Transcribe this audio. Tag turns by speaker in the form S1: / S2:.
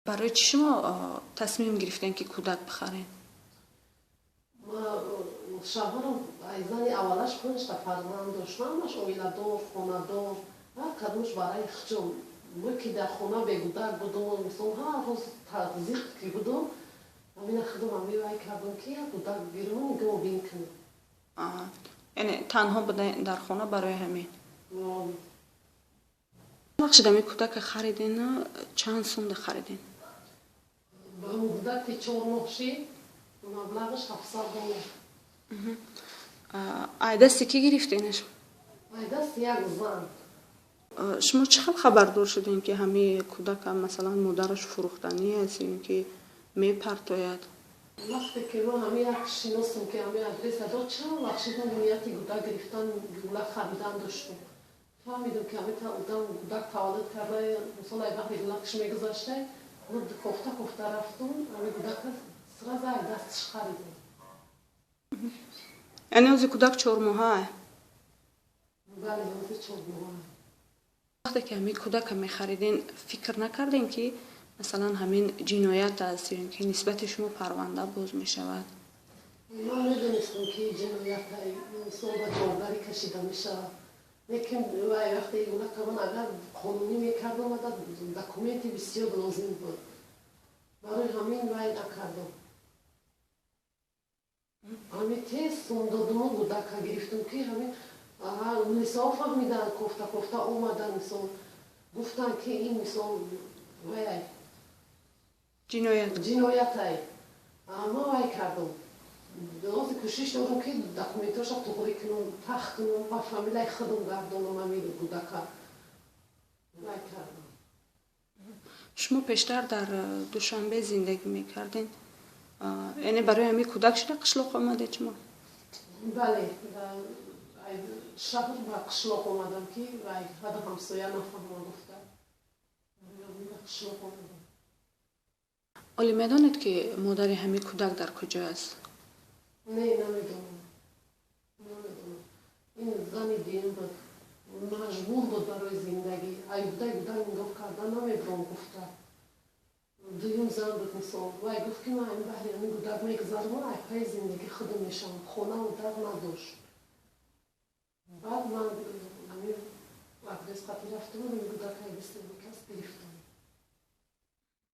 S1: برای چی شما تصمیم گرفتین که کودک بخرین؟
S2: ما شوهرم ایزانی اولش کنش تا فرزند داشتمش اویلادور خونه‌دار هر کدومش برای خودم ما که در خونه به کودک بودم مثلا هر روز تزریق که بودم همین خودم هم می‌وای کردم که کودک بیرون میگم بین کنم.
S1: یعنی تنها بودین در خونه برای همین؟ وقتی دمی کودک خریدین چند سوم خریدین؟
S2: با کودک 4 ماهشی مبلغش 700 دلار.
S1: ایدستی کی گرفتینش؟
S2: ایدست یک زن.
S1: شما چقدر خبردار شدین که همین کودک هم مثلا مادرش فروختنی است یا که میپرتاید؟
S2: وقتی که ما همین یک شناسم که همین ادرس داد چند وقت شدیم نیتی کودک گرفتن گوله خریدن داشتم. فهمیدم که همین کودک تولد کرده مثلا ای وقتی گولهش میگذاشته اون کوفته رفتم همین کودک سراز دستش خریدم.
S1: یعنی از کودک 4 ماهه؟
S2: بله از 4 ماهه.
S1: وقتی که همین کودک میخریدین فکر نکردین که مثلا همین جنایت است یا که نسبت شما پرونده باز میشود؟
S2: ما میدونستم که جنایت مثلا به جوابداری کشیده میشه. لیکن وقتی کودک من اگر قانونی میکردم دکومنتی بسیار لازم بود. برای همین وای نکردم. همین تیز سوندادم و کودک گرفتم که همین مثال فهمیدن کوفته اومدن مثال گفتن که این مثال وای جنایت های اما وای کردم درست کوشش دارم که دکومنتاش توقعی کنم تخت کنم و فامیلای خودم گردانم همین کودک وای کردم.
S1: شما پیشتر در دوشنبه زندگی میکردین؟ یعنی برای همین کودک شده قشلاق آمده شما؟
S2: بله شهر با قشلاق آمدم که وای هده همسایه نفهم گفته قشلاق آمدم.
S1: ولی میدانید که مادر همین کودک در کجا است؟
S2: نه نمیدونم. این زنی دین بود مجبور بود برای زندگی ایوده میگفت کردن نمیدونم گفته دویم زن بود مثال وای گفت که من این بحری همین کودک میگذارم و پای زندگی خودم میشم خونه و در نداشت. بعد من همین وقت قطعی رفتم و این کودک های بسته بکست گرفتم.